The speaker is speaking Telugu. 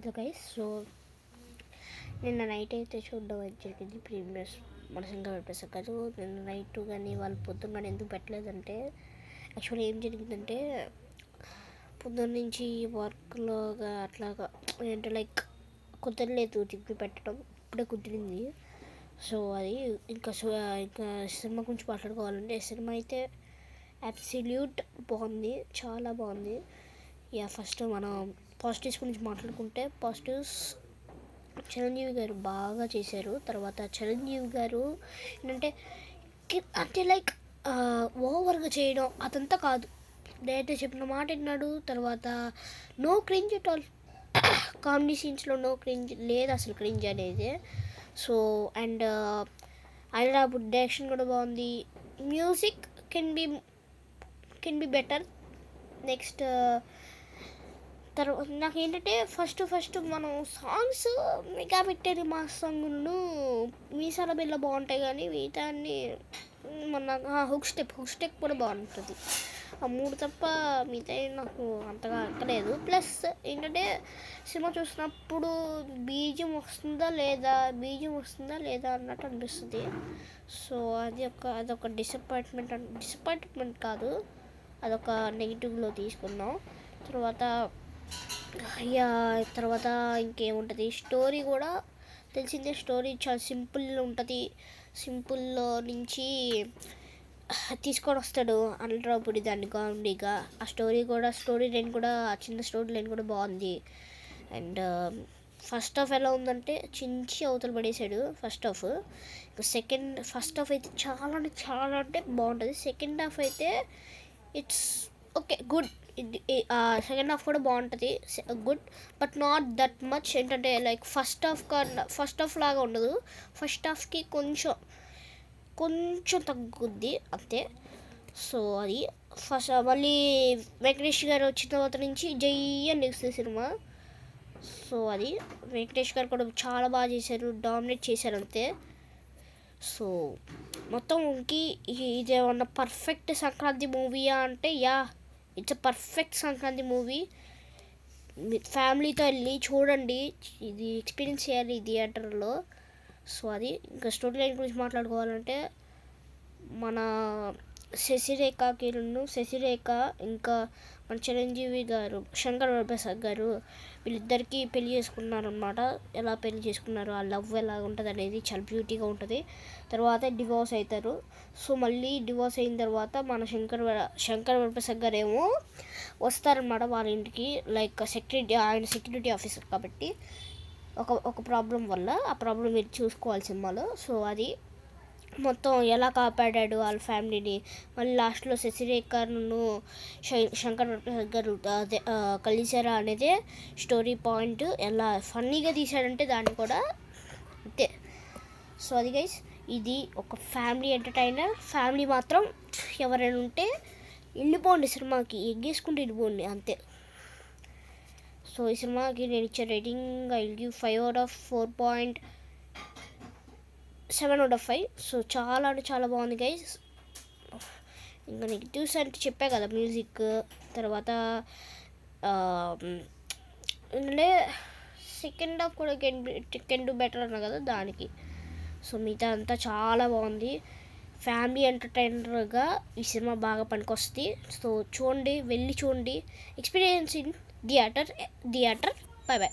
Hello guys. సో నిన్న నైట్ అయితే చూడడం జరిగింది ప్రీవియస్ మన సింగర్ ప్రసాద్ గారు. నిన్న నైట్ కానీ వాళ్ళు పొద్దున్న కానీ ఎందుకు పెట్టలేదంటే, యాక్చువల్లీ ఏం జరిగిందంటే పొద్దున్న నుంచి వర్క్లోగా అట్లాగా ఏంటంటే లైక్ కుదరలేదు టిప్పి పెట్టడం. ఇప్పుడే కుదిరింది. సో అది ఇంకా సినిమా గురించి మాట్లాడుకోవాలంటే సినిమా అయితే అబ్సల్యూట్ బాగుంది, చాలా బాగుంది. ఫస్ట్ మనం పాజిటివ్స్ గురించి మాట్లాడుకుంటే పాజిటివ్స్ చిరంజీవి గారు బాగా చేశారు. తర్వాత చిరంజీవి గారు అంటే లైక్ ఓవర్గా చేయడం అదంతా కాదు, డైరెక్టర్ చెప్పిన మాట విన్నాడు. తర్వాత no cringe at all, comedy సీన్స్లో నో క్రింజ్ లేదు అసలు, క్రింజ్ అనేది. సో అండ్ ఆయన డైరెక్షన్ కూడా బాగుంది. Music can be better. Next తర్వాత నాకు ఏంటంటే ఫస్ట్ మనం సాంగ్స్ మెగా పెట్టారు. మా సాంగ్ను మీసాల బిల్ల బాగుంటాయి, కానీ మిగతా అన్ని మన హుక్ స్టెప్ కూడా బాగుంటుంది. ఆ మూడు తప్ప మిగతా నాకు అంతగా అక్కలేదు. ప్లస్ ఏంటంటే సినిమా చూసినప్పుడు బీజియం వస్తుందా లేదా అన్నట్టు అనిపిస్తుంది. సో అదొక డిసప్పాయింట్మెంట్ కాదు, అదొక నెగిటివ్లో తీసుకున్నాం. తర్వాత ఇంకేముంటుంది, స్టోరీ కూడా తెలిసిందే. స్టోరీ చాలా సింపుల్ ఉంటుంది. సింపుల్లో నుంచి తీసుకొని వస్తాడు అనిల్ దాన్ని కామెడీగా. ఆ స్టోరీ లైన్ కూడా చిన్న స్టోరీ లైన్ కూడా బాగుంది. అండ్ ఫస్ట్ హాఫ్ ఎలా ఉందంటే చించి అవతల పడేసాడు ఫస్ట్ హాఫ్. ఫస్ట్ హాఫ్ అయితే చాలా అంటే బాగుంటుంది. సెకండ్ హాఫ్ అయితే it's okay, good. Second half కూడా బాగుంటుంది, good, but not that much. ఏంటంటే లైక్ ఫస్ట్ హాఫ్ లాగా ఉండదు. ఫస్ట్ హాఫ్కి కొంచెం తగ్గుద్ది అంతే. సో అది మళ్ళీ వెంకటేష్ గారు వచ్చిన తర్వాత నుంచి జై అని నెక్స్ట్ సినిమా. సో అది వెంకటేష్ గారు కూడా చాలా బాగా చేశారు, డామినేట్ చేశారు అంతే. సో మొత్తంకి ఇదేమన్నా పర్ఫెక్ట్ సంక్రాంతి మూవీయా అంటే it's a perfect Sankranti movie. ఫ్యామిలీతో వెళ్ళి చూడండి, ఇది ఎక్స్పీరియన్స్ చేయాలి థియేటర్లో. సో అది ఇంకా స్టోరీ లైన్ గురించి మాట్లాడుకోవాలంటే మన శశిరేఖ ఇంకా మన చిరంజీవి గారు, శంకర్ ప్రసాద్ గారు, వీళ్ళిద్దరికీ పెళ్లి చేసుకున్నారనమాట. ఎలా పెళ్లి చేసుకున్నారు, ఆ లవ్ ఎలా ఉంటుంది అనేది చాలా బ్యూటీగా ఉంటుంది. తర్వాత డివోర్స్ అవుతారు. సో మళ్ళీ డివోర్స్ అయిన తర్వాత మన శంకర్ ప్రసాద్ గారు ఏమో వస్తారనమాట వాళ్ళ ఇంటికి. లైక్ ఆయన సెక్యూరిటీ ఆఫీసర్ కాబట్టి ఒక ప్రాబ్లం వల్ల ఆ ప్రాబ్లం మీరు చూసుకోవాలి సినిమాలో. సో అది మొత్తం ఎలా కాపాడాడు వాళ్ళ ఫ్యామిలీని. మళ్ళీ లాస్ట్లో శశిరేఖను శంకర్ గారు కలిసారా అనేదే స్టోరీ పాయింట్. ఎలా ఫన్నీగా తీశాడంటే దాన్ని కూడా అంతే. సో అది గైస్, ఇది ఒక ఫ్యామిలీ ఎంటర్టైనర్. ఫ్యామిలీ మాత్రం ఎవరైనా ఉంటే వెళ్ళిపోండి సినిమాకి, ఎగ్గేసుకుంటూ వెళ్ళిపోండి అంతే. సో ఈ సినిమాకి నేను ఇచ్చే rating I will give 4/4.7/5. So చాలా అంటే చాలా బాగుంది గైస్. ఇంకా నెగిటివ్స్ అంటే చెప్పా కదా, మ్యూజిక్. తర్వాత అంటే సెకండ్ హాఫ్ కూడా కెన్ డూ బెటర్ అన్నా కదా దానికి. సో మిగతా అంతా చాలా బాగుంది. ఫ్యామిలీ ఎంటర్టైనర్గా ఈ సినిమా బాగా పనికొస్తుంది. సో వెళ్ళి చూడండి, experience in theatre. By by.